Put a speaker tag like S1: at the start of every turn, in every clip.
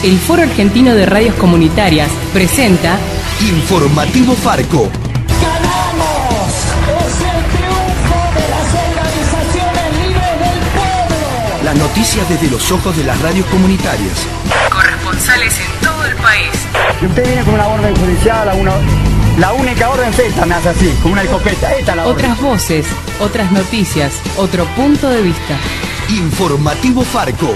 S1: El Foro Argentino de Radios Comunitarias presenta
S2: Informativo Farco.
S3: ¡Ganamos! ¡Es el triunfo de las organizaciones libres del pueblo!
S2: Las noticias desde los ojos de las radios comunitarias.
S1: Corresponsales en todo el país.
S4: Si usted viene con una orden judicial, la única orden es esta, me hace así, con una escopeta, esta es la orden.
S1: Otras voces, otras noticias, otro punto de vista.
S2: Informativo Farco.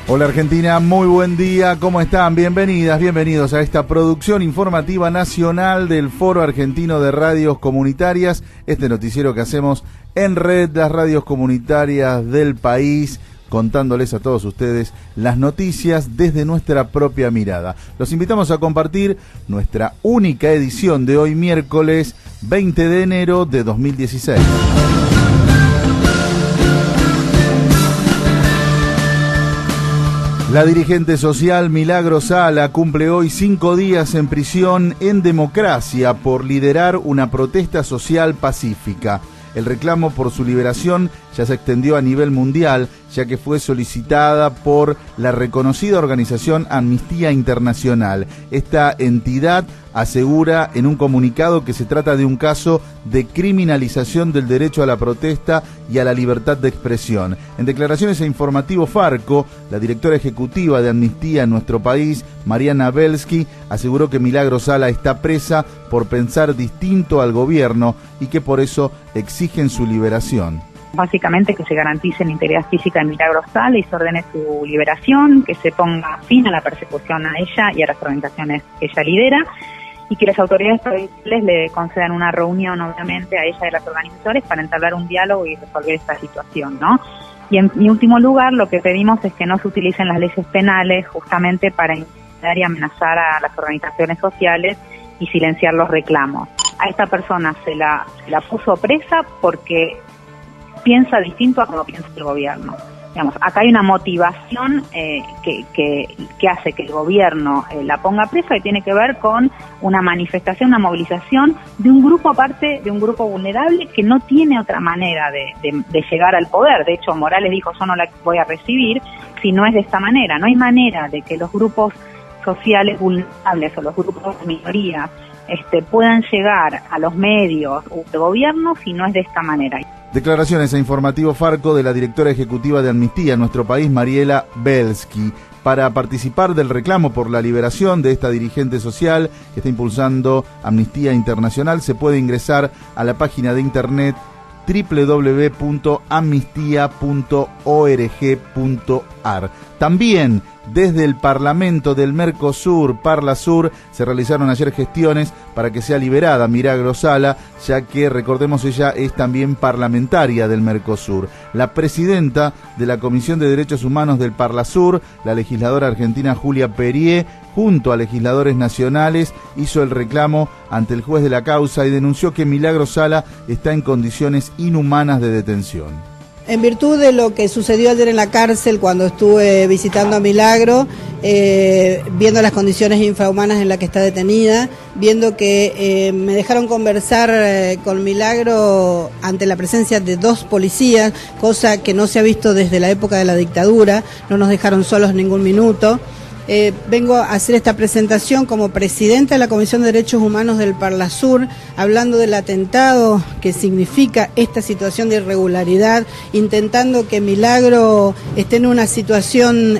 S5: Hola Argentina, muy buen día, ¿cómo están? Bienvenidas, bienvenidos a esta producción informativa nacional del Foro Argentino de Radios Comunitarias, este noticiero que hacemos en red, las radios comunitarias del país, contándoles a todos ustedes las noticias desde nuestra propia mirada. Los invitamos a compartir nuestra única edición de hoy miércoles 20 de enero de 2016. La dirigente social Milagro Sala cumple hoy 5 días en prisión en democracia por liderar una protesta social pacífica. El reclamo por su liberación ya se extendió a nivel mundial, ya que fue solicitada por la reconocida organización Amnistía Internacional. Esta entidad asegura en un comunicado que se trata de un caso de criminalización del derecho a la protesta y a la libertad de expresión. En declaraciones a Informativo Farco, la directora ejecutiva de Amnistía en nuestro país, Mariana Belsky, aseguró que Milagro Sala está presa por pensar distinto al gobierno y que por eso exigen su liberación.
S6: Básicamente que se garantice la integridad física de Milagro Sala y se ordene su liberación, que se ponga fin a la persecución a ella y a las organizaciones que ella lidera, y que las autoridades provinciales le concedan una reunión, obviamente, a ella y a los organizadores para entablar un diálogo y resolver esta situación, ¿no? Y en último lugar, lo que pedimos es que no se utilicen las leyes penales justamente para intimidar y amenazar a las organizaciones sociales y silenciar los reclamos. A esta persona se la puso presa porque piensa distinto a como piensa el gobierno. Digamos, acá hay una motivación que hace que el gobierno la ponga presa y tiene que ver con una manifestación, una movilización de un grupo aparte, de un grupo vulnerable que no tiene otra manera de llegar al poder. De hecho, Morales dijo, yo no la voy a recibir si no es de esta manera. No hay manera de que los grupos sociales vulnerables o los grupos de minoría puedan llegar a los medios o de gobierno si no es de esta manera.
S5: Declaraciones a Informativo Farco de la directora ejecutiva de Amnistía en nuestro país, Mariela Belsky. Para participar del reclamo por la liberación de esta dirigente social que está impulsando Amnistía Internacional, se puede ingresar a la página de internet www.amnistia.org.ar. También desde el Parlamento del Mercosur, Parlasur, se realizaron ayer gestiones para que sea liberada Milagro Sala, ya que, recordemos, ella es también parlamentaria del Mercosur. La presidenta de la Comisión de Derechos Humanos del Parlasur, la legisladora argentina Julia Perier, junto a legisladores nacionales, hizo el reclamo ante el juez de la causa y denunció que Milagro Sala está en condiciones inhumanas de detención.
S7: En virtud de lo que sucedió ayer en la cárcel cuando estuve visitando a Milagro, viendo las condiciones infrahumanas en las que está detenida, viendo que me dejaron conversar con Milagro ante la presencia de 2 policías, cosa que no se ha visto desde la época de la dictadura, no nos dejaron solos ningún minuto. Vengo a hacer esta presentación como presidenta de la Comisión de Derechos Humanos del Parlasur, hablando del atentado que significa esta situación de irregularidad, intentando que Milagro esté en una situación,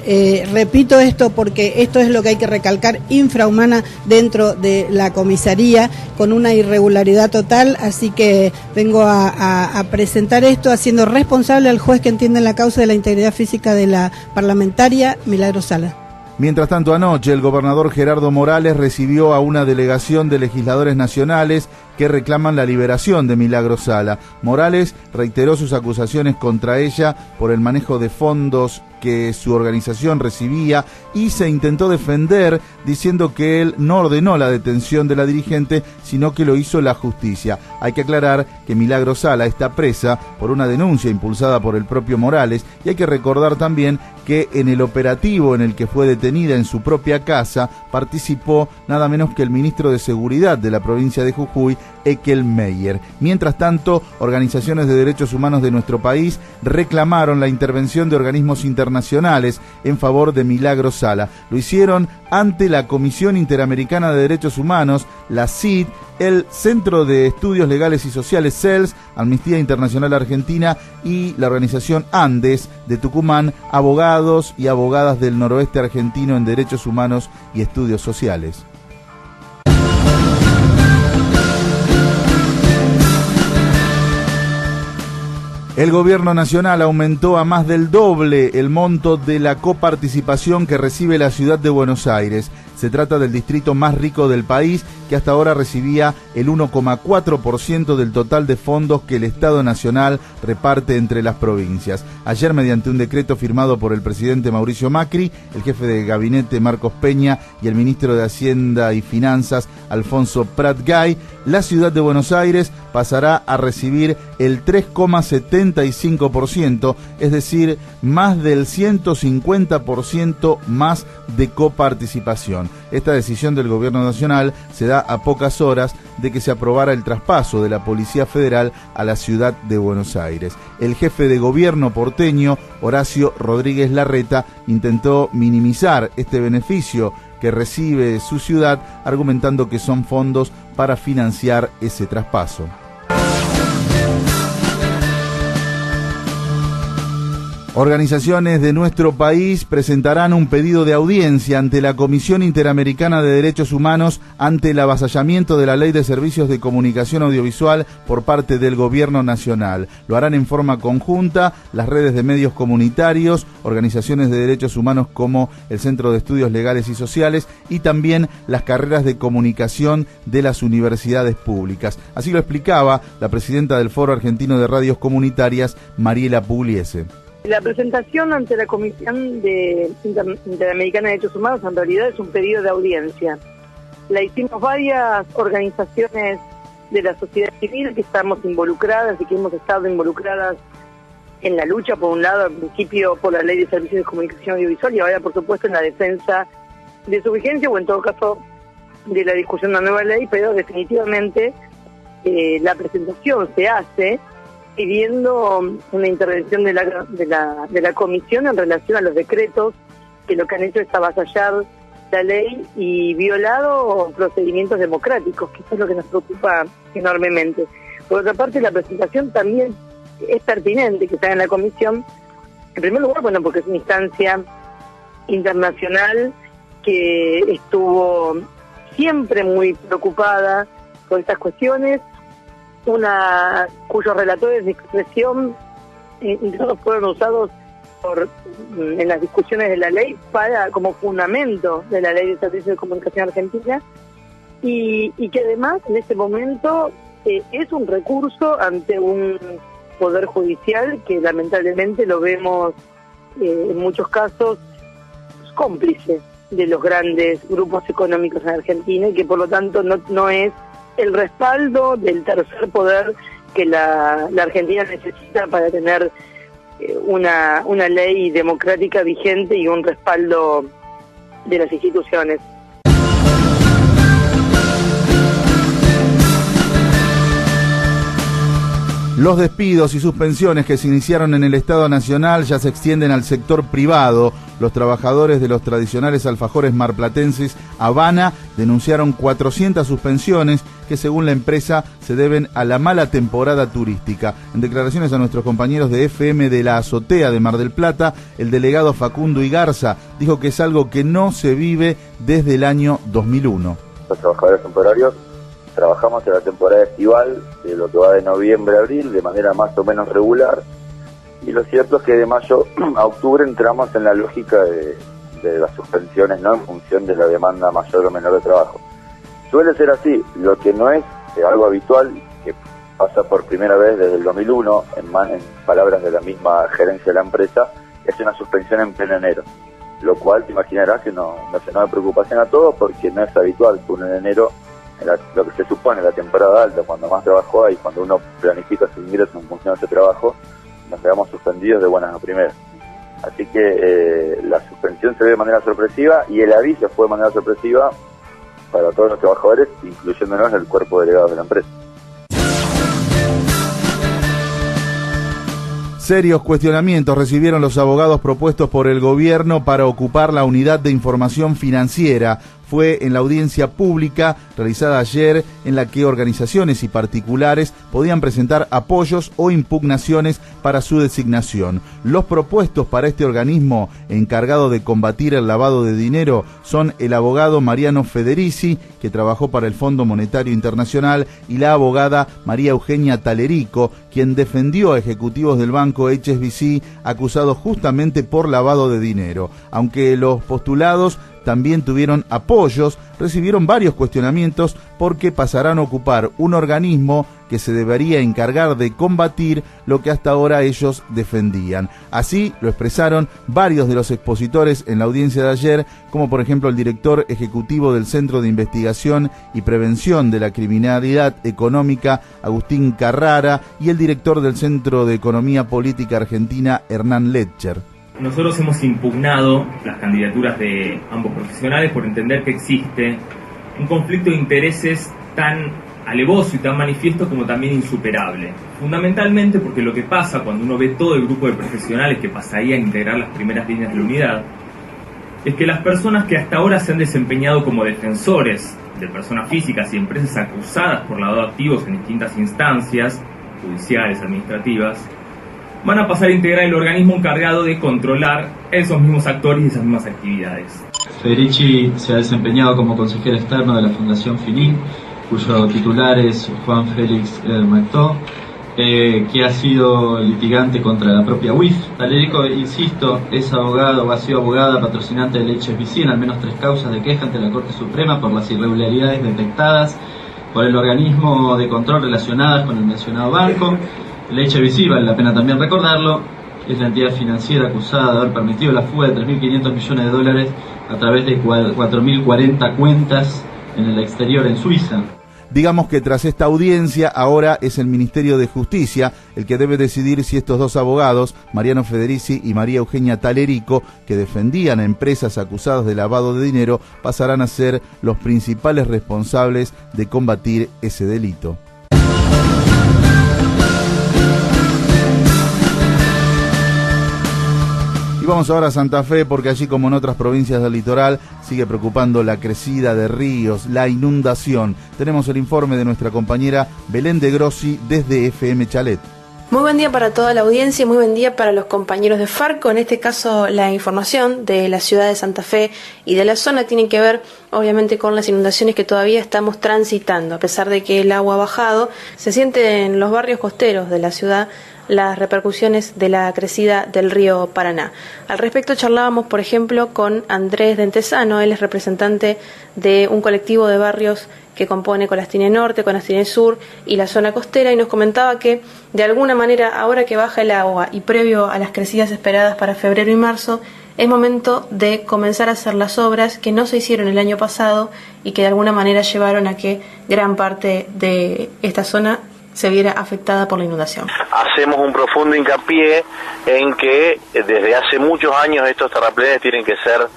S7: repito esto porque esto es lo que hay que recalcar, infrahumana dentro de la comisaría, con una irregularidad total, así que vengo a presentar esto haciendo responsable al juez que entiende la causa de la integridad física de la parlamentaria Milagro Sala.
S5: Mientras tanto, anoche el gobernador Gerardo Morales recibió a una delegación de legisladores nacionales que reclaman la liberación de Milagro Sala. Morales reiteró sus acusaciones contra ella por el manejo de fondos que su organización recibía y se intentó defender diciendo que él no ordenó la detención de la dirigente, sino que lo hizo la justicia. Hay que aclarar que Milagro Sala está presa por una denuncia impulsada por el propio Morales y hay que recordar también que en el operativo en el que fue detenida en su propia casa participó nada menos que el ministro de Seguridad de la provincia de Jujuy, Ekel Meyer. Mientras tanto, organizaciones de derechos humanos de nuestro país reclamaron la intervención de organismos internacionales internacionales en favor de Milagros Sala. Lo hicieron ante la Comisión Interamericana de Derechos Humanos, la CID, el Centro de Estudios Legales y Sociales, CELS, Amnistía Internacional Argentina y la organización Andes de Tucumán, abogados y abogadas del noroeste argentino en derechos humanos y estudios sociales. El gobierno nacional aumentó a más del doble el monto de la coparticipación que recibe la ciudad de Buenos Aires. Se trata del distrito más rico del país, que hasta ahora recibía el 1,4% del total de fondos que el Estado Nacional reparte entre las provincias. Ayer, mediante un decreto firmado por el presidente Mauricio Macri, el jefe de gabinete Marcos Peña y el ministro de Hacienda y Finanzas Alfonso Prat-Gay, la ciudad de Buenos Aires pasará a recibir el 3,75%, es decir, más del 150% más de coparticipación. Esta decisión del gobierno nacional se da a pocas horas de que se aprobara el traspaso de la Policía Federal a la ciudad de Buenos Aires. El jefe de gobierno porteño, Horacio Rodríguez Larreta, intentó minimizar este beneficio que recibe su ciudad, argumentando que son fondos para financiar ese traspaso. Organizaciones de nuestro país presentarán un pedido de audiencia ante la Comisión Interamericana de Derechos Humanos ante el avasallamiento de la Ley de Servicios de Comunicación Audiovisual por parte del Gobierno Nacional. Lo harán en forma conjunta las redes de medios comunitarios, organizaciones de derechos humanos como el Centro de Estudios Legales y Sociales y también las carreras de comunicación de las universidades públicas. Así lo explicaba la presidenta del Foro Argentino de Radios Comunitarias, Mariela Pugliese.
S8: La presentación ante la Comisión Interamericana de Derechos Humanos en realidad es un pedido de audiencia. La hicimos varias organizaciones de la sociedad civil que estamos involucradas y que hemos estado involucradas en la lucha, por un lado, al principio por la Ley de Servicios de Comunicación Audiovisual y ahora, por supuesto, en la defensa de su vigencia o, en todo caso, de la discusión de una nueva ley, pero definitivamente la presentación se hace pidiendo una intervención de la comisión en relación a los decretos que lo que han hecho es avasallar la ley y violado procedimientos democráticos, que eso es lo que nos preocupa enormemente. Por otra parte, la presentación también es pertinente que se haga en la comisión, en primer lugar, bueno, porque es una instancia internacional que estuvo siempre muy preocupada por estas cuestiones, cuyos relatores de expresión incluso fueron usados en las discusiones de la ley como fundamento de la Ley de Servicios de Comunicación Argentina y que además en este momento es un recurso ante un poder judicial que lamentablemente lo vemos en muchos casos cómplice de los grandes grupos económicos en Argentina y que por lo tanto no es el respaldo del tercer poder que la Argentina necesita para tener una ley democrática vigente y un respaldo de las instituciones.
S5: Los despidos y suspensiones que se iniciaron en el Estado Nacional ya se extienden al sector privado. Los trabajadores de los tradicionales alfajores marplatenses Habana denunciaron 400 suspensiones que, según la empresa, se deben a la mala temporada turística. En declaraciones a nuestros compañeros de FM de La Azotea de Mar del Plata, el delegado Facundo Igarza dijo que es algo que no se vive desde el año 2001.
S9: Los trabajadores temporarios trabajamos en la temporada estival, de lo que va de noviembre a abril, de manera más o menos regular, y lo cierto es que de mayo a octubre entramos en la lógica de las suspensiones, ¿no?, en función de la demanda mayor o menor de trabajo. Suele ser así, lo que no es algo habitual, que pasa por primera vez desde el 2001, en palabras de la misma gerencia de la empresa, es una suspensión en pleno enero, lo cual te imaginarás que no se nos da preocupación a todos, porque no es habitual que uno en enero, lo que se supone la temporada alta, cuando más trabajo hay, cuando uno planifica sus ingresos en función de ese trabajo, nos quedamos suspendidos de buenas a primeras. Así que la suspensión se ve de manera sorpresiva y el aviso fue de manera sorpresiva para todos los trabajadores, incluyéndonos en el cuerpo delegado de la empresa.
S5: Serios cuestionamientos recibieron los abogados propuestos por el gobierno para ocupar la unidad de información financiera. Fue en la audiencia pública realizada ayer en la que organizaciones y particulares podían presentar apoyos o impugnaciones para su designación. Los propuestos para este organismo encargado de combatir el lavado de dinero son el abogado Mariano Federici, que trabajó para el Fondo Monetario Internacional, y la abogada María Eugenia Talerico, quien defendió a ejecutivos del banco HSBC acusados justamente por lavado de dinero. Aunque los postulados también tuvieron apoyos, recibieron varios cuestionamientos porque pasarán a ocupar un organismo que se debería encargar de combatir lo que hasta ahora ellos defendían. Así lo expresaron varios de los expositores en la audiencia de ayer, como por ejemplo el director ejecutivo del Centro de Investigación y Prevención de la Criminalidad Económica, Agustín Carrara, y el director del Centro de Economía Política Argentina, Hernán Letcher.
S10: Nosotros hemos impugnado las candidaturas de ambos profesionales por entender que existe un conflicto de intereses tan alevoso y tan manifiesto como también insuperable. Fundamentalmente porque lo que pasa cuando uno ve todo el grupo de profesionales que pasaría a integrar las primeras líneas de la unidad es que las personas que hasta ahora se han desempeñado como defensores de personas físicas y empresas acusadas por lavado de activos en distintas instancias, judiciales, administrativas, van a pasar a integrar el organismo encargado de controlar esos mismos actores y esas mismas actividades.
S11: Federici se ha desempeñado como consejero externo de la Fundación FINIC, cuyo titular es Juan Félix Mactó, que ha sido litigante contra la propia UIF. Talerico, insisto, es abogado o ha sido abogada patrocinante del HSBC en al menos 3 causas de queja ante la Corte Suprema por las irregularidades detectadas por el organismo de control relacionadas con el mencionado banco. El HSBC, vale la pena también recordarlo, es la entidad financiera acusada de haber permitido la fuga de 3.500 millones de dólares a través de 4.040 cuentas en el exterior en Suiza.
S5: Digamos que tras esta audiencia, ahora es el Ministerio de Justicia el que debe decidir si estos dos abogados, Mariano Federici y María Eugenia Talerico, que defendían a empresas acusadas de lavado de dinero, pasarán a ser los principales responsables de combatir ese delito. Y vamos ahora a Santa Fe, porque allí, como en otras provincias del litoral, sigue preocupando la crecida de ríos, la inundación. Tenemos el informe de nuestra compañera Belén de Grossi desde FM Chalet.
S12: Muy buen día para toda la audiencia y muy buen día para los compañeros de Farco. En este caso, la información de la ciudad de Santa Fe y de la zona tiene que ver, obviamente, con las inundaciones que todavía estamos transitando. A pesar de que el agua ha bajado, se siente en los barrios costeros de la ciudad las repercusiones de la crecida del río Paraná. Al respecto charlábamos, por ejemplo, con Andrés Dentesano. Él es representante de un colectivo de barrios que compone Colastine Norte, Colastine Sur y la zona costera, y nos comentaba que de alguna manera, ahora que baja el agua y previo a las crecidas esperadas para febrero y marzo, es momento de comenzar a hacer las obras que no se hicieron el año pasado y que de alguna manera llevaron a que gran parte de esta zona se viera afectada por la inundación.
S13: Hacemos un profundo hincapié en que desde hace muchos años estos terraplenes tienen que ser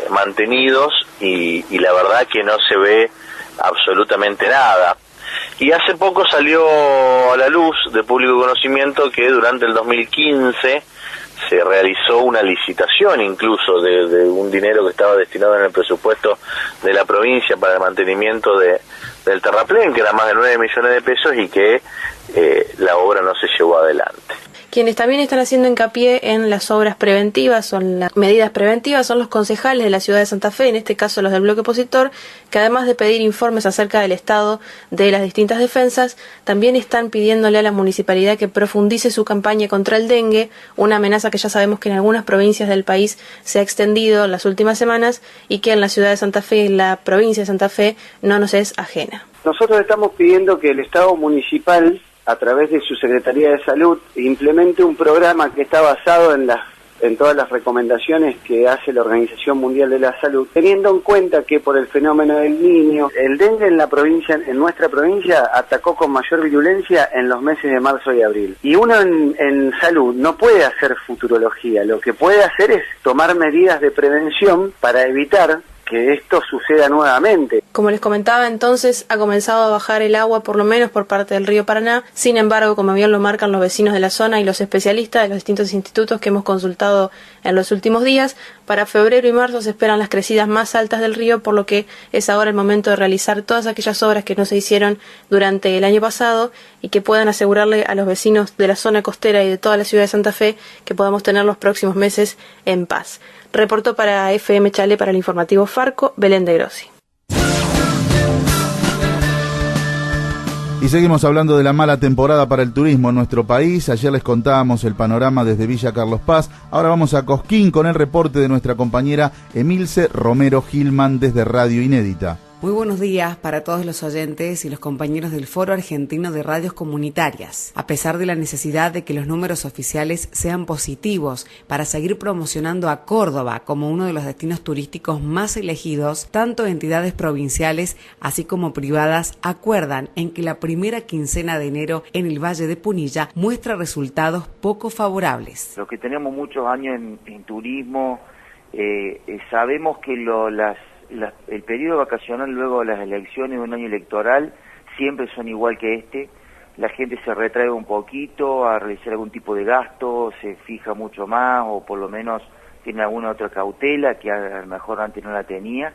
S13: mantenidos y la verdad que no se ve absolutamente nada. Y hace poco salió a la luz de público conocimiento que durante el 2015 se realizó una licitación incluso de un dinero que estaba destinado en el presupuesto de la provincia para el mantenimiento del terraplén, que era más de 9 millones de pesos, y que la obra no se llevó adelante.
S12: Quienes también están haciendo hincapié en las obras preventivas o en las medidas preventivas son los concejales de la ciudad de Santa Fe, en este caso los del bloque opositor, que además de pedir informes acerca del estado de las distintas defensas, también están pidiéndole a la municipalidad que profundice su campaña contra el dengue, una amenaza que ya sabemos que en algunas provincias del país se ha extendido en las últimas semanas y que en la ciudad de Santa Fe y en la provincia de Santa Fe no nos es ajena.
S14: Nosotros estamos pidiendo que el Estado municipal, a través de su Secretaría de Salud, implemente un programa que está basado en todas las recomendaciones que hace la Organización Mundial de la Salud, teniendo en cuenta que por el fenómeno del Niño, el dengue en nuestra provincia atacó con mayor virulencia en los meses de marzo y abril. Y uno en salud no puede hacer futurología, lo que puede hacer es tomar medidas de prevención para evitar que esto suceda nuevamente.
S12: Como les comentaba entonces, ha comenzado a bajar el agua por lo menos por parte del río Paraná. Sin embargo, como bien lo marcan los vecinos de la zona y los especialistas de los distintos institutos que hemos consultado en los últimos días, para febrero y marzo se esperan las crecidas más altas del río, por lo que es ahora el momento de realizar todas aquellas obras que no se hicieron durante el año pasado y que puedan asegurarle a los vecinos de la zona costera y de toda la ciudad de Santa Fe que podamos tener los próximos meses en paz. Reportó para FM Chale para el informativo Farco, Belén de Grossi.
S5: Y seguimos hablando de la mala temporada para el turismo en nuestro país. Ayer les contábamos el panorama desde Villa Carlos Paz. Ahora vamos a Cosquín con el reporte de nuestra compañera Emilce Romero Gilman desde Radio Inédita.
S15: Muy buenos días para todos los oyentes y los compañeros del Foro Argentino de Radios Comunitarias. A pesar de la necesidad de que los números oficiales sean positivos para seguir promocionando a Córdoba como uno de los destinos turísticos más elegidos, tanto entidades provinciales así como privadas acuerdan en que la primera quincena de enero en el Valle de Punilla muestra resultados poco favorables.
S16: Los que tenemos muchos años en turismo, sabemos que el periodo vacacional luego de las elecciones de un año electoral siempre son igual que este. La gente se retrae un poquito a realizar algún tipo de gasto, se fija mucho más o por lo menos tiene alguna otra cautela que a lo mejor antes no la tenía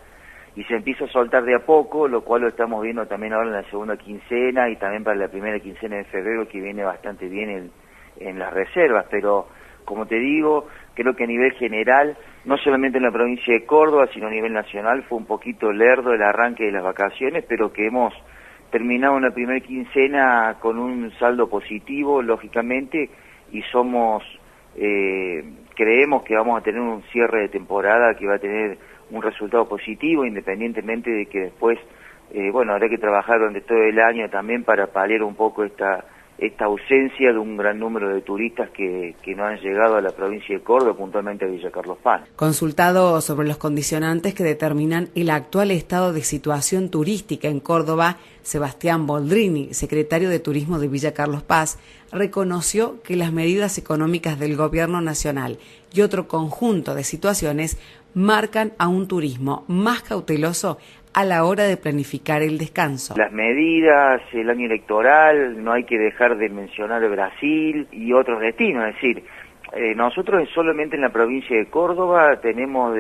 S16: y se empieza a soltar de a poco, lo cual lo estamos viendo también ahora en la segunda quincena y también para la primera quincena de febrero, que viene bastante bien en las reservas. Pero como te digo, creo que a nivel general, no solamente en la provincia de Córdoba, sino a nivel nacional, fue un poquito lerdo el arranque de las vacaciones, pero que hemos terminado una primera quincena con un saldo positivo, lógicamente, y creemos que vamos a tener un cierre de temporada que va a tener un resultado positivo, independientemente de que después, habrá que trabajar durante todo el año también para paliar un poco esta ausencia de un gran número de turistas que no han llegado a la provincia de Córdoba, puntualmente a Villa Carlos Paz.
S15: Consultado sobre los condicionantes que determinan el actual estado de situación turística en Córdoba, Sebastián Boldrini, secretario de Turismo de Villa Carlos Paz, reconoció que las medidas económicas del gobierno nacional y otro conjunto de situaciones marcan a un turismo más cauteloso a la hora de planificar el descanso.
S16: Las medidas, el año electoral, no hay que dejar de mencionar Brasil y otros destinos, es decir, nosotros solamente en la provincia de Córdoba tenemos,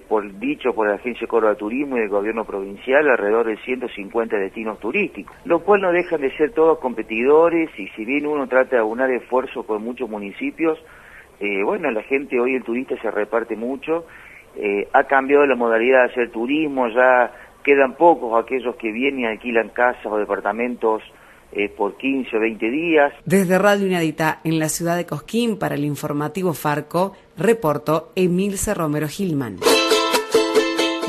S16: por la Agencia Córdoba Turismo y del gobierno provincial, alrededor de 150 destinos turísticos, lo cual no dejan de ser todos competidores y si bien uno trata de aunar esfuerzos con muchos municipios, la gente hoy, el turista se reparte mucho. Ha cambiado la modalidad de hacer turismo, ya quedan pocos aquellos que vienen y alquilan casas o departamentos por 15 o 20 días.
S15: Desde Radio Inédita en la ciudad de Cosquín para el informativo Farco, reportó Emilce Romero Gilman.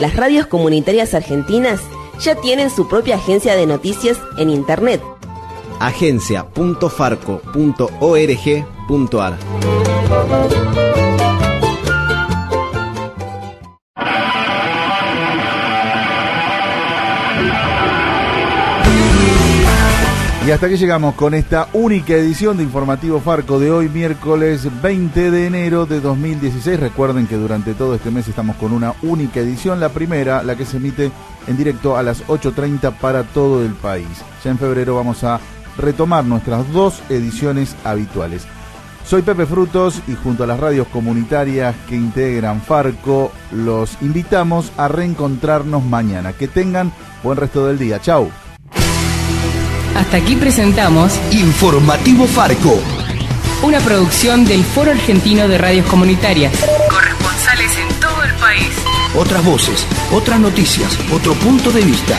S17: Las radios comunitarias argentinas ya tienen su propia agencia de noticias en internet.
S18: agencia.farco.org.ar.
S5: Y hasta aquí llegamos con esta única edición de Informativo Farco de hoy, miércoles 20 de enero de 2016. Recuerden que durante todo este mes estamos con una única edición, la primera, la que se emite en directo a las 8:30 para todo el país. Ya en febrero vamos a retomar nuestras dos ediciones habituales. Soy Pepe Frutos y junto a las radios comunitarias que integran Farco, los invitamos a reencontrarnos mañana. Que tengan buen resto del día. Chau.
S1: Hasta aquí presentamos
S2: Informativo Farco,
S1: una producción del Foro Argentino de Radios Comunitarias. Corresponsales en todo el país.
S2: Otras voces, otras noticias, otro punto de vista.